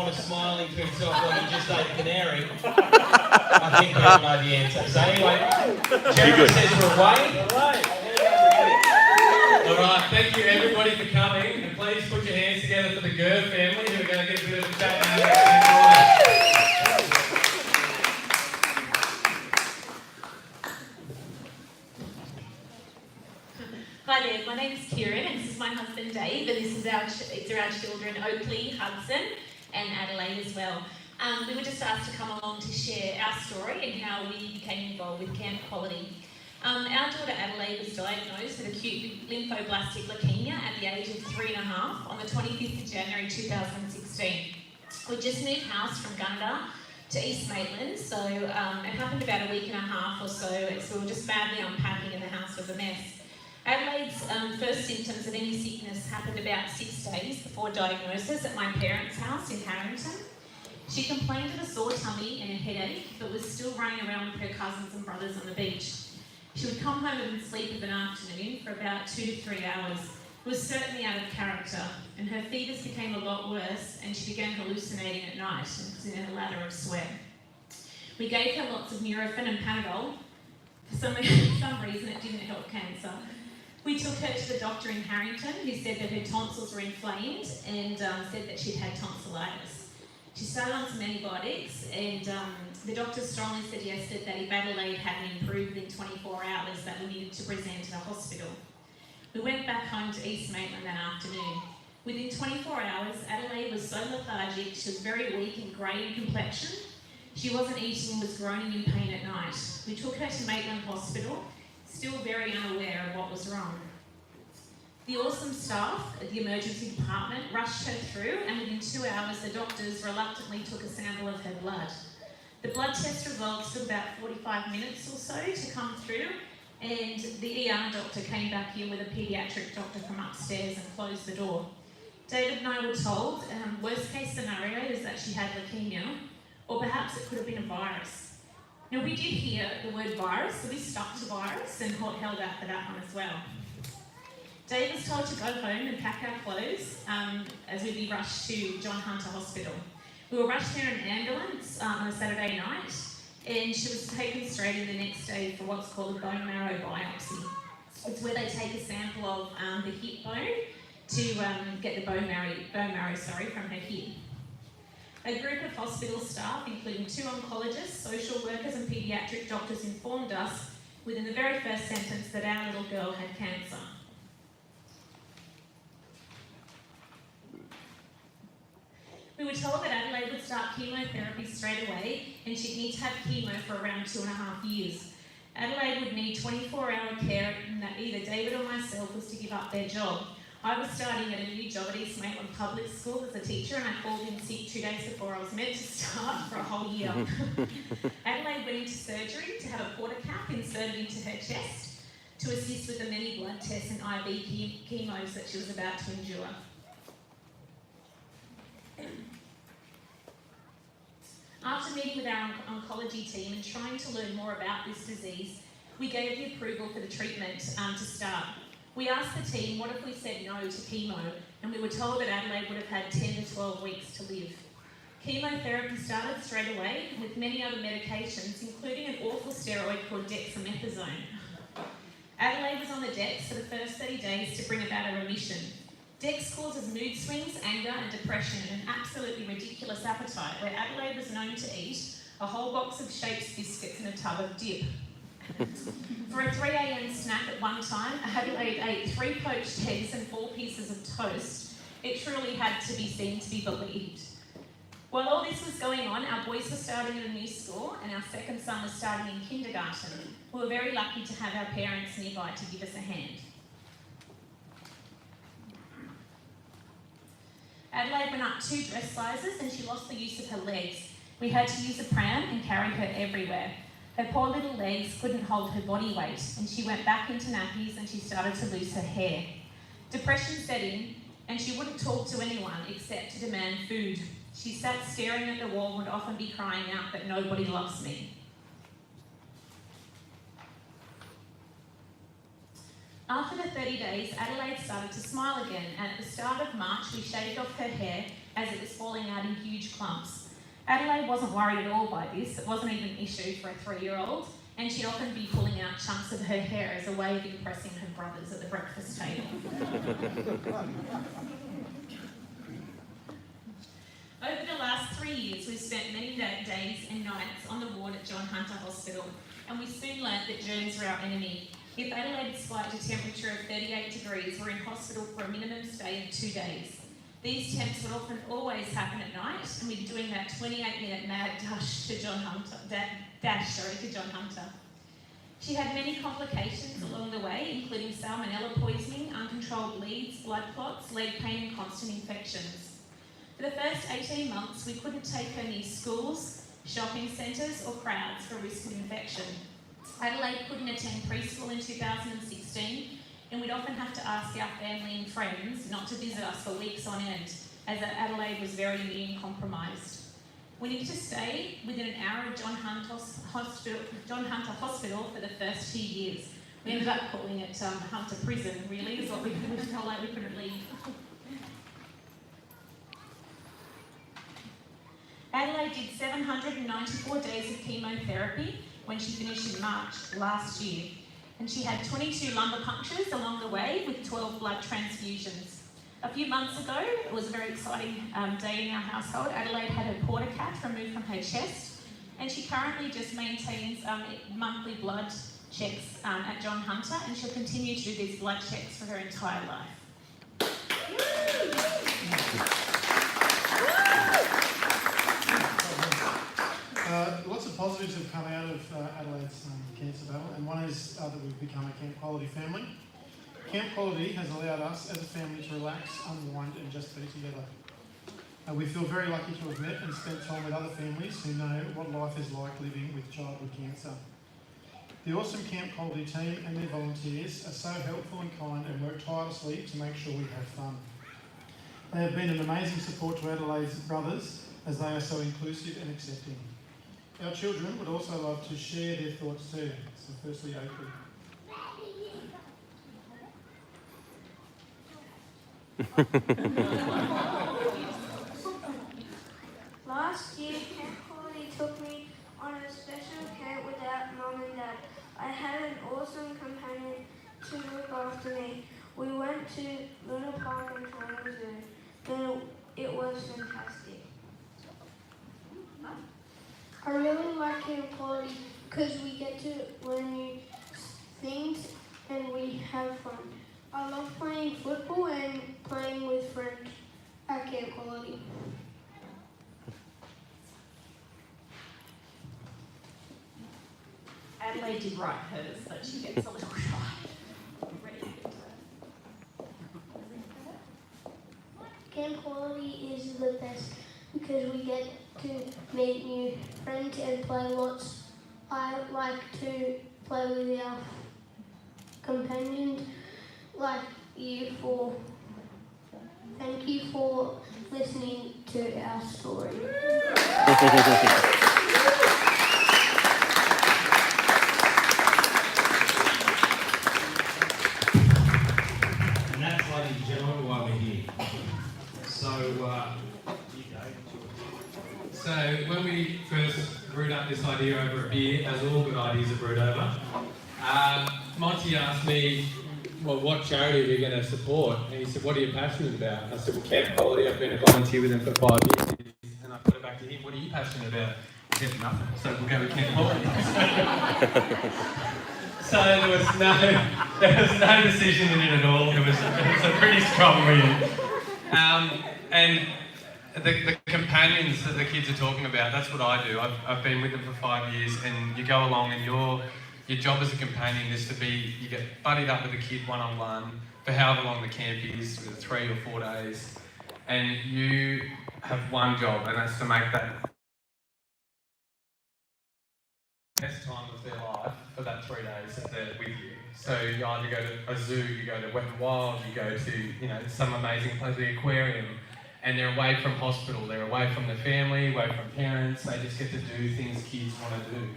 is smiling to himself like he just ate a canary. I think we all know the answer. So anyway, Jeremy says we're away. Alright, thank you everybody for coming, and please put your hands together for the Gurr family who are going to get a bit of a chat now. Hi there, my name is Kieran and this is my husband Dave, and this is our children Oakley, Hudson and Adelaide as well. We were just asked to come along to share our story and how we became involved with Camp Quality. Our daughter Adelaide was diagnosed with acute lymphoblastic leukemia at the age of 3.5 on the 25th of January 2016. We just moved house from Gundah to East Maitland, so it happened about a week and a half or so, so we were just madly unpacking and the house was a mess. Adelaide's first symptoms of any sickness happened about 6 days before diagnosis at my parents' house in Harrington. She complained of a sore tummy and a headache, but was still running around with her cousins and brothers on the beach. She would come home and sleep of an afternoon for about 2 to 3 hours. It was certainly out of character, and her fevers became a lot worse, and she began hallucinating at night and was in a lather of sweat. We gave her lots of Nurofen and Panadol. For some reason it didn't help cancer. We took her to the doctor in Harrington, who said that her tonsils were inflamed and said that she'd had tonsillitis. She started on some antibiotics, and the doctor strongly suggested that if Adelaide hadn't improved within 24 hours, that we needed to present to the hospital. We went back home to East Maitland that afternoon. Within 24 hours, Adelaide was so lethargic, she was very weak and grey in complexion. She wasn't eating and was groaning in pain at night. We took her to Maitland Hospital, still very unaware of what was wrong. The awesome staff at the emergency department rushed her through, and within 2 hours the doctors reluctantly took a sample of her blood. The blood test results took about 45 minutes or so to come through, and the ER doctor came back in with a paediatric doctor from upstairs and closed the door. David and I were told worst case scenario is that she had leukemia, or perhaps it could have been a virus. Now, we did hear the word virus, so we stuck to virus and held out for that one as well. Dave was told to go home and pack our clothes as we'd be rushed to John Hunter Hospital. We were rushed there in an ambulance on a Saturday night, and she was taken straight in the next day for what's called a bone marrow biopsy. It's where they take a sample of the hip bone to get the bone marrow from her hip. A group of hospital staff, including 2 oncologists, social workers and paediatric doctors, informed us within the very first sentence that our little girl had cancer. We were told that Adelaide would start chemotherapy straight away, and she'd need to have chemo for around 2.5 years. Adelaide would need 24-hour care, and that either David or myself was to give up their job. I was starting at a new job at East Maitland Public School as a teacher, and I called in sick 2 days before I was meant to start for a whole year. Adelaide went into surgery to have a porta cap inserted into her chest to assist with the many blood tests and IV chemos that she was about to endure. After meeting with our oncology team and trying to learn more about this disease, we gave the approval for the treatment to start. We asked the team, what if we said no to chemo, and we were told that Adelaide would have had 10 to 12 weeks to live. Chemotherapy started straight away with many other medications, including an awful steroid called dexamethasone. Adelaide was on the Dex for the first 30 days to bring about a remission. Dex causes mood swings, anger and depression, and an absolutely ridiculous appetite, where Adelaide was known to eat a whole box of Shapes biscuits and a tub of dip. For a 3 a.m. snack at one time, Adelaide ate 3 poached eggs and 4 pieces of toast. It truly had to be seen to be believed. While all this was going on, our boys were starting at a new school and our second son was starting in kindergarten. We were very lucky to have our parents nearby to give us a hand. Adelaide went up 2 dress sizes and she lost the use of her legs. We had to use a pram and carry her everywhere. Her poor little legs couldn't hold her body weight, and she went back into nappies and she started to lose her hair. Depression set in, and she wouldn't talk to anyone except to demand food. She sat staring at the wall and would often be crying out that nobody loves me. After the 30 days, Adelaide started to smile again, and at the start of March we shaved off her hair as it was falling out in huge clumps. Adelaide wasn't worried at all by this. It wasn't even an issue for a 3-year-old, and she'd often be pulling out chunks of her hair as a way of impressing her brothers at the breakfast table. Over the last 3 years, we've spent many days and nights on the ward at John Hunter Hospital, and we soon learnt that germs were our enemy. If Adelaide spiked a temperature of 38 degrees, we're in hospital for a minimum stay of 2 days. These temps would often always happen at night, and we'd be doing that 28-minute mad dash to John Hunter. She had many complications along the way, including salmonella poisoning, uncontrolled bleeds, blood clots, leg pain, and constant infections. For the first 18 months, we couldn't take her near schools, shopping centres, or crowds for risk of infection. Adelaide couldn't attend preschool in 2016, and we'd often have to ask our family and friends not to visit us for weeks on end, as Adelaide was very immune compromised. We needed to stay within an hour of John Hunter Hospital for the first 2 years. We ended up calling it Hunter Prison, really, is what we felt like we couldn't leave. Adelaide did 794 days of chemotherapy when she finished in March last year, and she had 22 lumbar punctures along the way with 12 blood transfusions. A few months ago, it was a very exciting day in our household. Adelaide had her porta cat removed from her chest, and she currently just maintains monthly blood checks at John Hunter, and she'll continue to do these blood checks for her entire life. Lots of positives have come out of Adelaide's cancer battle, and one is that we've become a Camp Quality family. Camp Quality has allowed us as a family to relax, unwind and just be together. We feel very lucky to have met and spent time with other families who know what life is like living with childhood cancer. The awesome Camp Quality team and their volunteers are so helpful and kind and work tirelessly to make sure we have fun. They have been an amazing support to Adelaide's brothers as they are so inclusive and accepting. Our children would also love to share their thoughts too. So firstly, Oakley. Last year, Camp Quality took me on a special camp without Mum and Dad. I had an awesome companion to look after me. We went to Luna Park and Toronto Zoo, and it was fantastic. I really like Camp Quality because we get to learn new things and we have fun. I love playing football and playing with friends at Camp Quality. Adelaide did write hers, but she gets a little shy. Ready? Camp Quality is the best because we get to meet new friends and play lots. I like to play with our companions like you for. Thank you for listening to our story. And that's, ladies and gentlemen, why we're here. So when we first brewed up this idea over a beer, as all good ideas are brewed over, Monty asked me, well, what charity are we going to support? And he said, what are you passionate about? And I said, well, Camp Quality. I've been a volunteer with them for 5 years. And I put it back to him, what are you passionate about? He said, nothing. So we'll go with Camp Quality. So there was no decision in it at all. It was a pretty strong win. And the companions that the kids are talking about, that's what I do. I've been with them for 5 years, and you go along and your job as a companion is to be, you get buddied up with a kid one-on-one for however long the camp is, 3 or 4 days, and you have one job, and that's to make that best time of their life for that 3 days that they're with you. So you either go to a zoo, you go to Wet n Wild, you go to some amazing place, the aquarium, and they're away from hospital, they're away from their family, away from parents, they just get to do things kids want to do.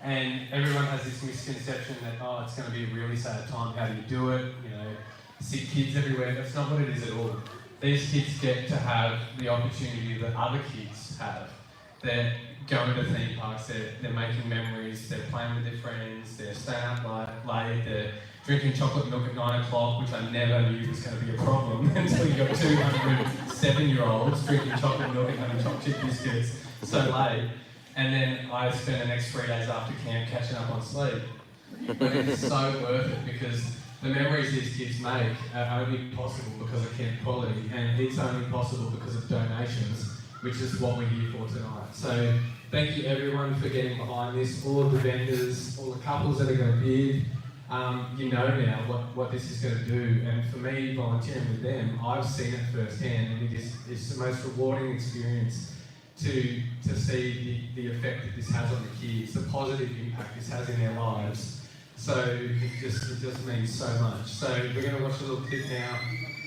And everyone has this misconception that, oh, it's going to be a really sad time, how do you do it? Sick kids everywhere. That's not what it is at all. these kids get to have the opportunity that other kids have. They're going to theme parks, they're making memories, they're playing with their friends, they're staying up late, they're drinking chocolate milk at 9 o'clock, which I never knew was going to be a problem until you got 200 7-year-olds drinking chocolate milk and having chocolate chip biscuits so late. And then I spend the next 3 days after camp catching up on sleep. But it's so worth it because the memories these kids make are only possible because of camp quality, and it's only possible because of donations, which is what we're here for tonight. So thank you everyone for getting behind this, all of the vendors, all the couples that are going to bid. You know now what this is going to do, and for me volunteering with them, I've seen it firsthand, and it's the most rewarding experience to see the effect that this has on the kids, the positive impact this has in their lives. So it just means so much. So we're going to watch a little clip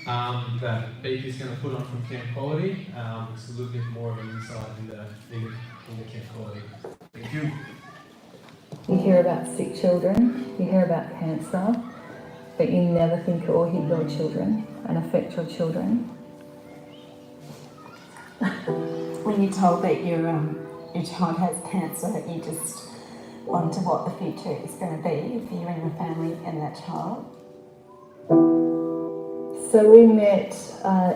now that Beak is going to put on from Camp Quality. It's a little bit more of an insight into Camp Quality. Thank you. You hear about sick children, you hear about cancer, but you never think it will hit your children and affect your children. When you're told that your child has cancer, you just wonder what the future is going to be for you and your family and that child. So we met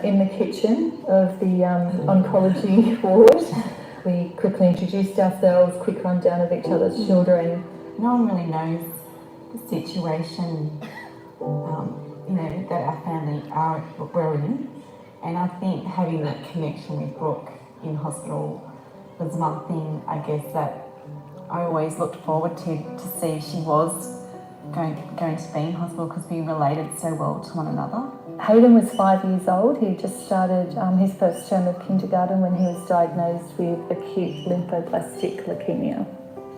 in the kitchen of the oncology ward. We quickly introduced ourselves, quick rundown of each other's children. No one really knows the situation, that our family we're in. And I think having that connection with Brooke in hospital was one thing, I guess, that I always looked forward to see she was going to be in hospital because we related so well to one another. Hayden was 5 years old. He just started his first term of kindergarten when he was diagnosed with acute lymphoblastic leukemia.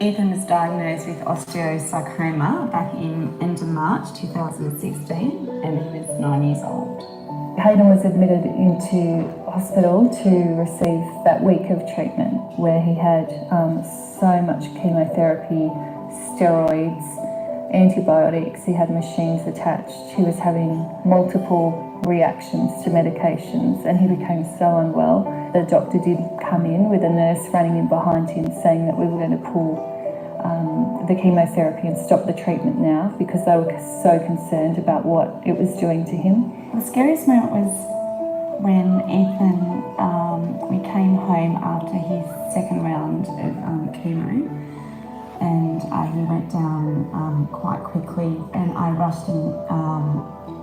Ethan was diagnosed with osteosarcoma back in end of March 2016, and he was 9 years old. Hayden was admitted into hospital to receive that week of treatment where he had so much chemotherapy, steroids, antibiotics, he had machines attached, he was having multiple reactions to medications and he became so unwell. The doctor did come in with a nurse running in behind him saying that we were going to pull the chemotherapy and stop the treatment now because they were so concerned about what it was doing to him. The scariest moment was when Ethan, we came home after his second round of chemo, and he went down quite quickly, and I rushed him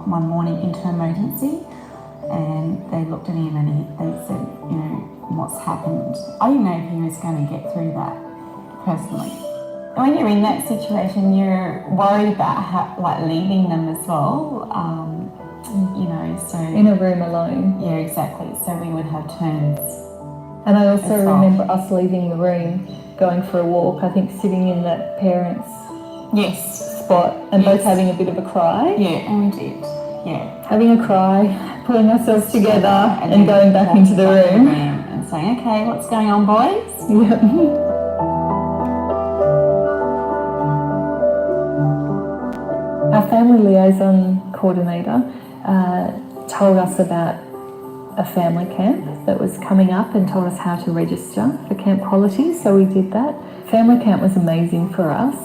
one morning into emergency, and they looked at him and they said, what's happened? I didn't know if he was going to get through that personally. When you're in that situation, you're worried about leaving them as well, so... In a room alone. Yeah, exactly. So we would have turns. And I also remember us leaving the room, going for a walk, I think sitting in that parents' spot and both having a bit of a cry. Yeah, and we did. Yeah. Having a cry, pulling ourselves together and going back into the room. And saying, okay, what's going on, boys? Yeah. Our family liaison coordinator told us about a family camp that was coming up and told us how to register for Camp Quality, so we did that. Family camp was amazing for us.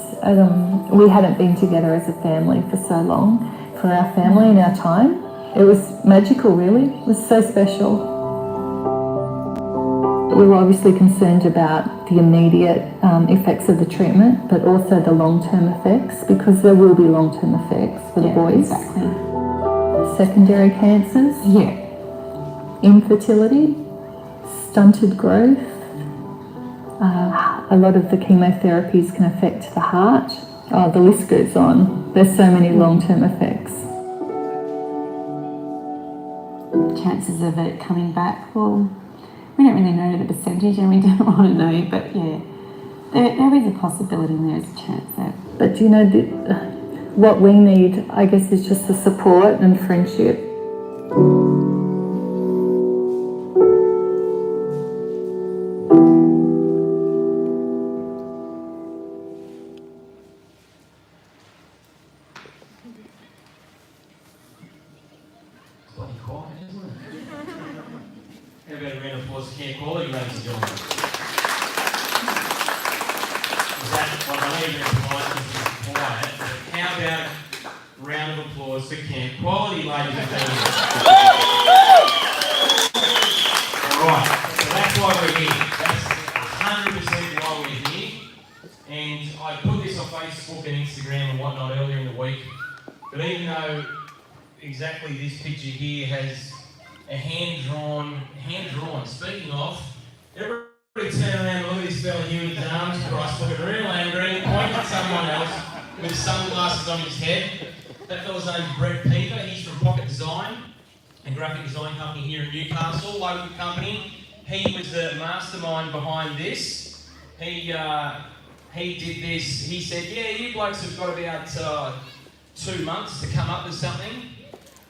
We hadn't been together as a family for so long. For our family and our time, it was magical, really. It was so special. We were obviously concerned about the immediate effects of the treatment, but also the long-term effects, because there will be long-term effects for the boys. Exactly. Secondary cancers. Yeah. Infertility, stunted growth. A lot of the chemotherapies can affect the heart. Oh, the list goes on. There's so many long-term effects. Chances of it coming back, well, we don't really know the percentage and we don't want to know, but yeah, there is a possibility and there is a chance that... But what we need, I guess, is just the support and friendship. Bloody quiet, isn't it? leave it quiet. How about a round of applause for Camp Quality, ladies and gentlemen? Alright, so that's why we're here. That's 100% why we're here. And I put this on Facebook and Instagram and whatnot earlier in the week. But even though exactly this picture here has a hand-drawn, speaking of, everybody turn around and look at this fella here with his arms crossed, looking real angry, pointing at someone else with sunglasses on his head. That fella's name's Brett Peter. He's from Pocket Design, a graphic design company here in Newcastle, local company. He was the mastermind behind this. He did this. He said, yeah, you blokes have got about 2 months to come up with something.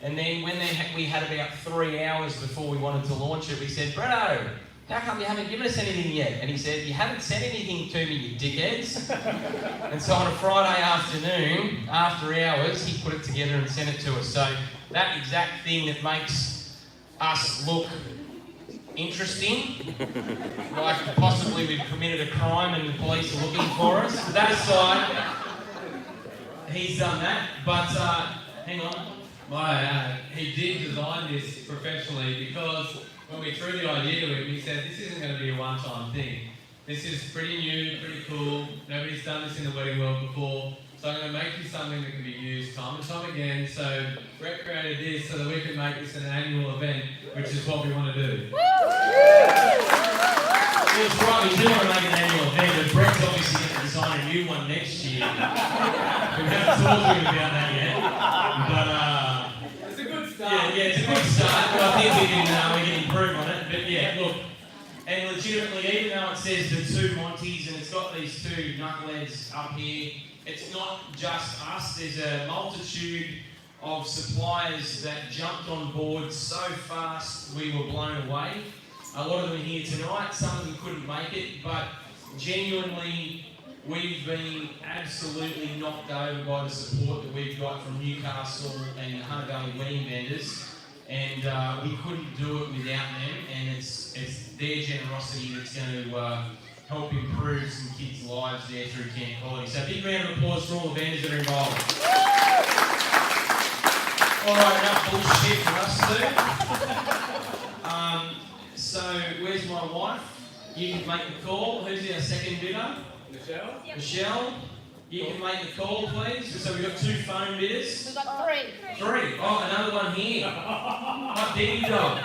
And then when we had about 3 hours before we wanted to launch it, we said, Bretto, how come you haven't given us anything yet? And he said, you haven't sent anything to me, you dickheads. And so on a Friday afternoon, after hours, he put it together and sent it to us. So that exact thing that makes us look interesting, like possibly we've committed a crime and the police are looking for us. That aside, he's done that, but hang on. He did design this professionally because when we threw the idea to him, he said, this isn't going to be a one-time thing. This is pretty new, pretty cool. Nobody's done this in the wedding world before. So I'm going to make you something that can be used time and time again. So Brett created this so that we can make this an annual event, which is what we want to do. That's right, we do want to make an annual event, but Brett's obviously going to design a new one next year. We haven't talked to him about that yet. But It's a good start. yeah, it's a good start. But I think we can improve on it. But yeah, look, and legitimately, even though it says the two Montys and it's got these two knuckleheads up here, it's not just us. There's a multitude of suppliers that jumped on board so fast we were blown away. A lot of them are here tonight. Some of them couldn't make it, but genuinely, we've been absolutely knocked over by the support that we've got from Newcastle and Hunter Valley wedding vendors, and we couldn't do it without them. And it's their generosity that's going to help improve some kids' lives there through Camp Quality. So big round of applause for all the vendors that are involved. All right, enough bullshit for us two. So where's my wife? You can make the call. Who's our second bidder? Michelle? Yep. Michelle, you can make the call, please. So we've got 2 phone bidders. We've got 3. 3. Oh, another one here. Hot diggity dog.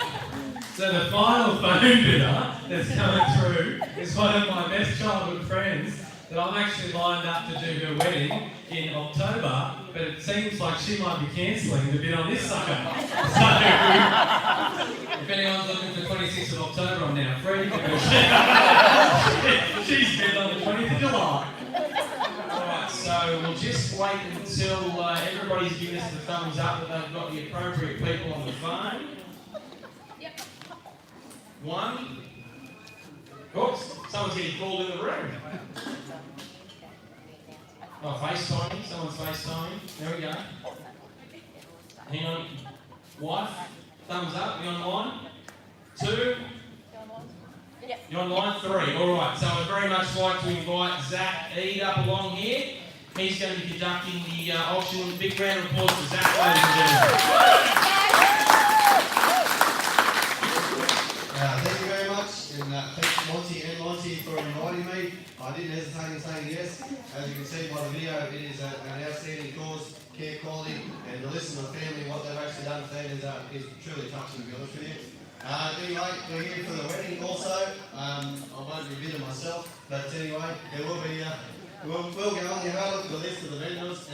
So the final phone bidder that's coming through is one of my best childhood friends that I'm actually lined up to do her wedding in October, but it seems like she might be cancelling the bid on this sucker. So, if anyone's looking for 26th of October, I'm now free. She's bid on the 20th of July. Alright, so we'll just wait until everybody's given us the thumbs up that they've got the appropriate people on the phone. Yep. 1. Oops, someone's getting called in the room. Oh, FaceTiming. Someone's FaceTiming. There we go. Hang on. Wife, thumbs up. You online? 2. Yep. You're online? 3. All right. So I'd very much like to invite Zach Eade up along here. He's going to be conducting the auction. Big round of applause for Zach, ladies and gentlemen. Thank you very much, and thanks Monty and Monty for inviting me. I didn't hesitate in saying yes. As you can see by the video, it is an outstanding cause, Care Quality, and to listen to the family, what they've actually done for them is truly touching, to be honest with you. Anyway, we're here for the wedding also. I won't reveal it myself, but anyway, there will be, we'll go on, you have a look at the list of the vendors,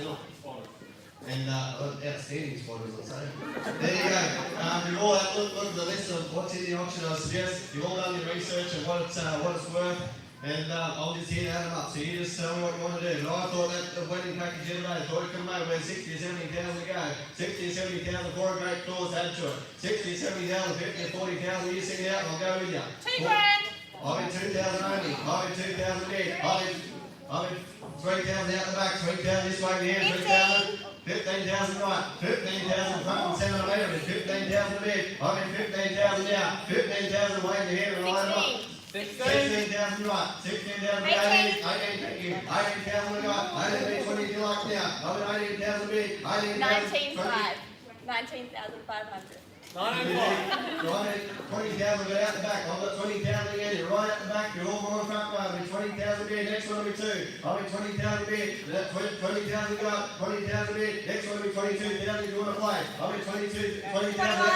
and outstanding spotters, I'll say. There you go. You've all had a look at the list of what's in the auction, I suggest. You've all done your research and what it's worth, and I'm just here to add them up. So you just tell me what you want to do. And I thought that the wedding package the other day, I thought it could make about 60 or 70,000 to go. 60 or 70,000 for a great cause added to it. 60 or 70,000, 50 or 40,000, you sing it out and I'll go with you. 2 grand. I'll be 2,000 only. I'll be 2,000 bid. I'll be 3,000 out the back, 3,000 this way here, 3,000. 15,000 right, 15,000 front and 7 later, and 15,000 a bid. I mean 15,000 out, 15,000 waiting here and line up. 16,000 16,000 right. 16,000 be 18. 18, thank you. 18,000 we got. 18 be 20 if you like now. I've got 18,000 be 18,000. 19,500. 20,000 got out the back. I've got 20,000 again. You're right out the back. You're all on front row. I'll be 20,000 bid. Next one will be 2. I'll be 20,000 bid. 20,000 got. 20,000 bid. Next one will be 22,000 if you want to play. I'll be 20,000 out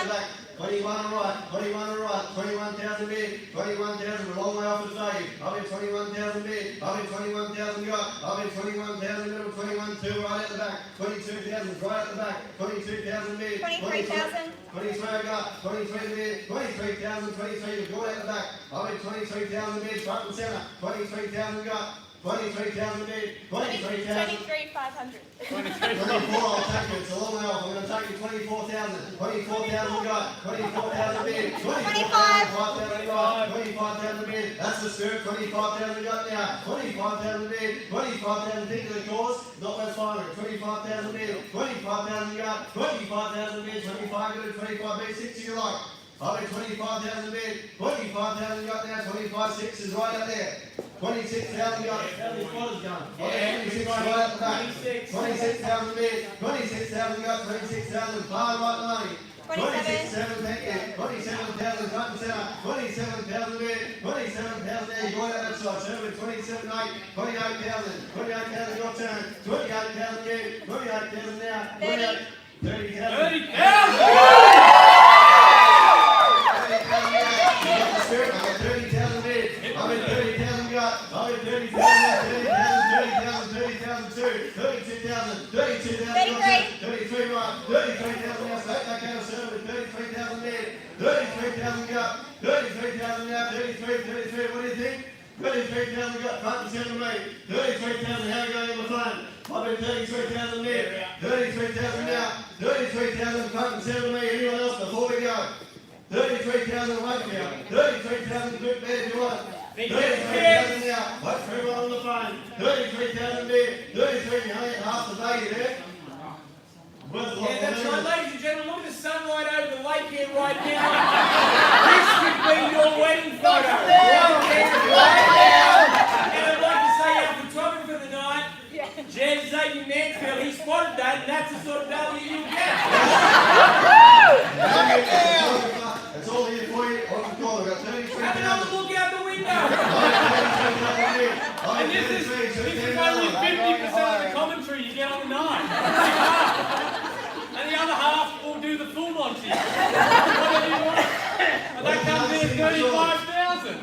the back. 21 on right, 21 on right, 21,000 bid, 21,000, we're a long way off the value. I'll be 21,000 bid, I'll be 21,000 got, I'll be 21,000 middle, 21,2 right at the back, 22,000 right at the back, 22,000 bid, 23,000. 23 I got, 23 bid, 23,000, 23 you've got at the back. I'll be 23,000 bid, front and centre, 23,000 got. 23,000 bid, 23,000. 23,500. 24, I'll take you. It's a long way off. I'm going to take you 24,000. 24,000 got. 24,000 bid. 25,000 got. 25,000 bid. That's the spirit. 25,000 got now. 25,000 bid. 25,000 think of the cause. Not worth 500. 25,000 bid. 25,000 got. 25,000 bid. 25 good. 25 bid. 60 you like. I'll be 25,000 bid. 25,000 got now. 25,6 is right out there. 26,000 got. How many spotters going? Yeah, 26 right out the back. 26,000 bid. 26,000 got. 26,000 far right the money. 27,000 thank you. 27,000 front and centre. 27,000 bid. 27,000 there. You go out that side. Show me 27,800. 28,000. 28,000 your turn. 28,000 bid. 28,000 now. 30,000. 30,000. What do you think? 33,000 got front and centre mate. 33,000, how are you going on the phone? I've been 33,000 there. 33,000 now. 33,000 front and centre mate. Anyone else before we go? 33,000 away from you. 33,000 quick bed if you want. 33,000 now. Wait for everyone on the phone. 33,000 there. 33, you only get half the value there. Yeah, that's right, ladies and gentlemen. Look at the sunlight over the lake here right now. This could be your wedding photo. Right there, right now. And I'd like to say our photographer for the night, Jen Zayden Mansfield, he spotted that, and that's the sort of value you get. It's all here for you. On the call, we've got 33,000. Have another look out the window. And this is only 50% of the commentary you get on the night. And the other half will do the full Montys. Whatever you want. And that comes in at 35,000.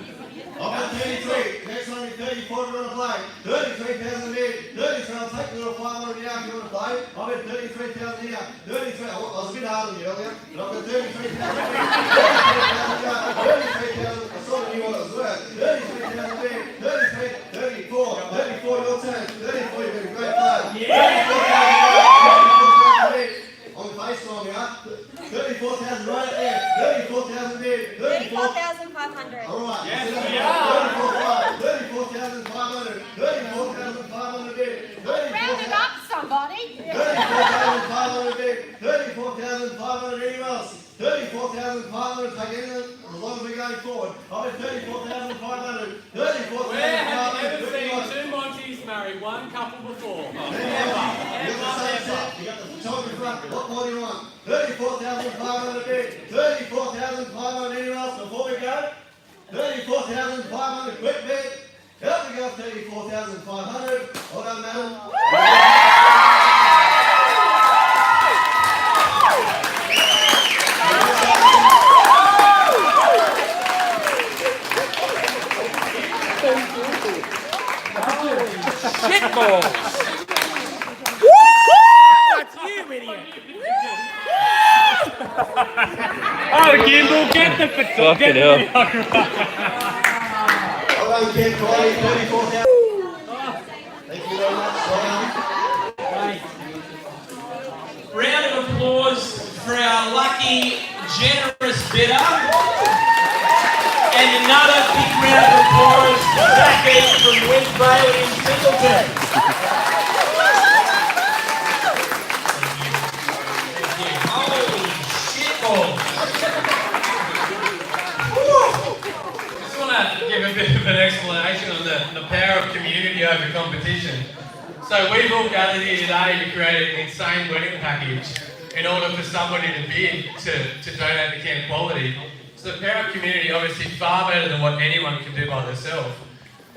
I've got 33. Next one is 34 if you want to play. 33,000 here. 33, I'll take the little 500 here if you want to play. I've got 33,000 here. 33, I was a bit hard on you earlier, but I've got 33,000 here. 33,000, I sort of knew what it was worth. 33,000 here. 33, 34, 34 your turn. 34, you've been a great player. Yeah! 34,000 here. On the baseline we are. 34,000 right up there. 34,000 there. 34,500. Alright. Yes, we are. 34,500. 34,500 there. Round it up, somebody. 34,500 there. 34,500 anyone else? 34,500 take anything as long as we're going forward. I'll be 34,500. 34,500. Where have you ever seen two Montys marry one couple before? You got the same set. You got the photographer. What more do you want? 34,500 there. 34,500 anyone else before we go? 34,500 quick bid. Help me go 34,500. Well done, madam. Shitballs! That's you, idiot! Oh, Gimbal, get the photographer! Well done, Ken Corley. 34,000. Thank you very much. Well done. Round of applause for our lucky, generous bidder. And another big round of applause for Zachy from Wind Bailey in Singleton. Holy shitballs. Just want to give a bit bit of an explanation on the power of community over competition. So we've all gathered here today to create an insane wedding package in order for somebody to bid to donate to Camp Quality. So the power of community obviously far better than what anyone can do by themselves.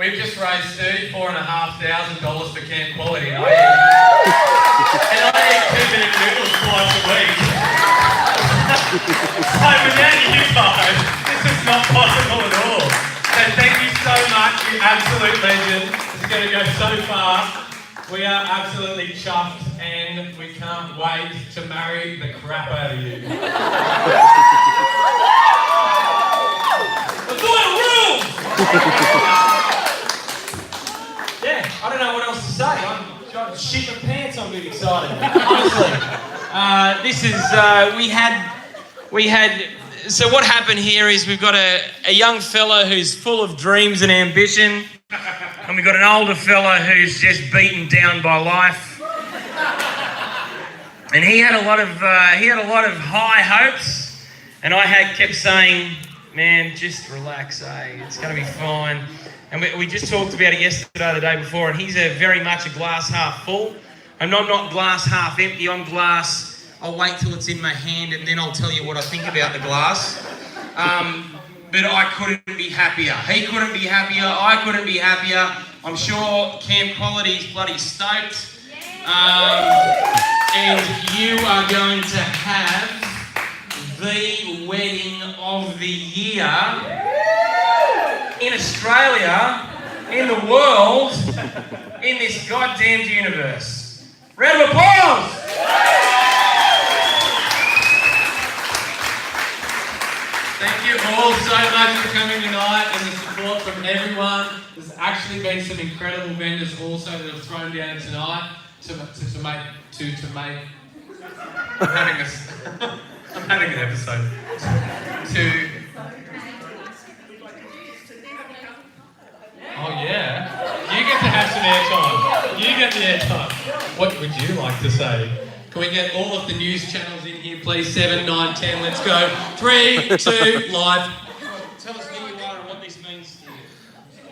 We've just raised $34,500 for Camp Quality, and I eat 2-minute noodles twice a week. So without you guys, this is not possible at all. So thank you so much, you absolute legend. This is going to go so far. We are absolutely chuffed, and we can't wait to marry the crap out of you. Yeah, I don't know what else to say. I'm shit my pants. I'm really excited. Honestly, this is we had. So what happened here is we've got a young fella who's full of dreams and ambition, and we've got an older fella who's just beaten down by life. And he had a lot of high hopes, and I kept saying, man, just relax, it's going to be fine. And we just talked about it yesterday, the day before, and he's very much a glass half full. And I'm not glass half empty, I'm glass, I'll wait till it's in my hand and then I'll tell you what I think about the glass. But I couldn't be happier. He couldn't be happier, I couldn't be happier. I'm sure Camp Quality's bloody stoked. And you are going to have the wedding of the year in Australia, in the world, in this goddamned universe. Round of applause! Thank you all so much for coming tonight and the support from everyone. There's actually been some incredible vendors also that have thrown down tonight to make. I'm having an episode. Oh yeah, you get to have some airtime. You get the airtime. What would you like to say? Can we get all of the news channels in here, please? 7, 9, 10, let's go. 3, 2, live. Tell us who you are and what this means to you.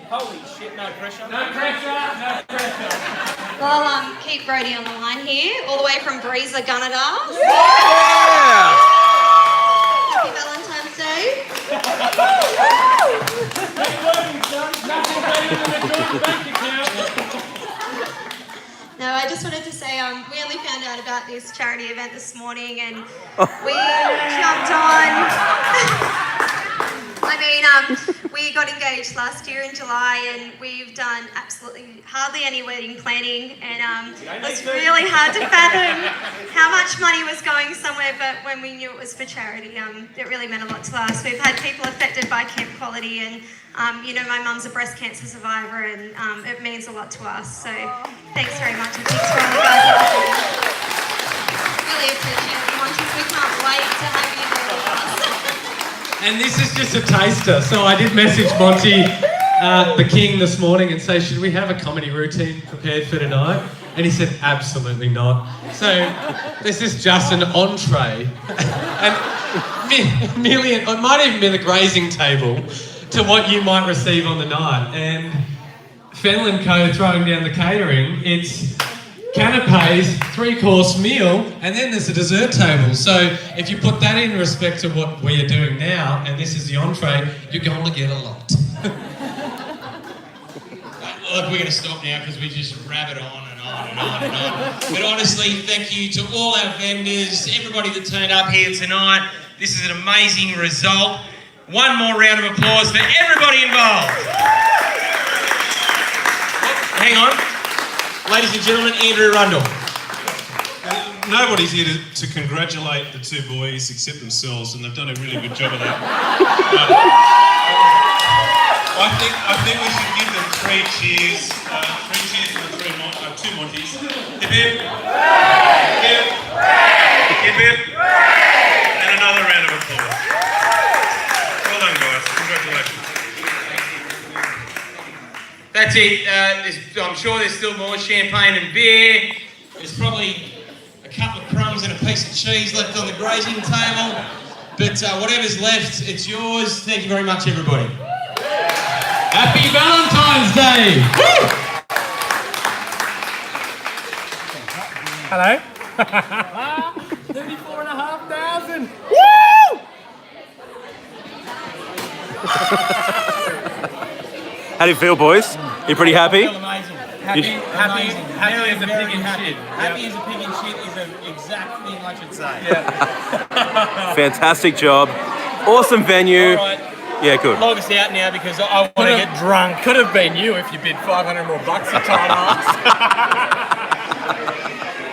Holy shit, no pressure. No pressure, no pressure. Well, keep Brody on the line here, all the way from Breezer, Gunnedah. Yeah! Happy Valentine's Day. No, I just wanted to say we only found out about this charity event this morning and we jumped on. We got engaged last year in July and we've done absolutely hardly any wedding planning and it was really hard to fathom how much money was going somewhere, but when we knew it was for charity, it really meant a lot to us. We've had people affected by Camp Quality and my mum's a breast cancer survivor and it means a lot to us. So thanks very much and thanks for all the guys. Really appreciate it, Montys. We can't wait to have you there with us. And this is just a taster. So I did message Monty, the king, this morning and say, should we have a comedy routine prepared for tonight? And he said, absolutely not. So this is just an entree. And merely, it might even be the grazing table to what you might receive on the night. And Fenlon Co. throwing down the catering, it's canapes, 3-course meal, and then there's a dessert table. So if you put that in respect to what we are doing now, and this is the entree, you're going to get a lot. Look, we're going to stop now because we just rabbit on and on and on and on. But honestly, thank you to all our vendors, everybody that turned up here tonight. This is an amazing result. One more round of applause for everybody involved. Hang on. Ladies and gentlemen, Andrew Rundle. Nobody's here to congratulate the two boys except themselves, and they've done a really good job of that. I think we should give them 3 cheers. 3 cheers for the 2 Montys. Hip hip. Hip hip. Hip hip. And another round of applause. Well done, guys. Congratulations. That's it. I'm sure there's still more champagne and beer. There's probably a couple of crumbs and a piece of cheese left on the grazing table. But whatever's left, it's yours. Thank you very much, everybody. Happy Valentine's Day! Woo! Hello? 34,500! Woo! How do you feel, boys? You pretty happy? I feel amazing. Happy as a pig in shit. Happy as a pig in shit is an exact thing I should say. Yeah. Fantastic job. Awesome venue. All right. Yeah, good. Log us out now because I want to get drunk. Could have been you if you bid 500 more bucks a time.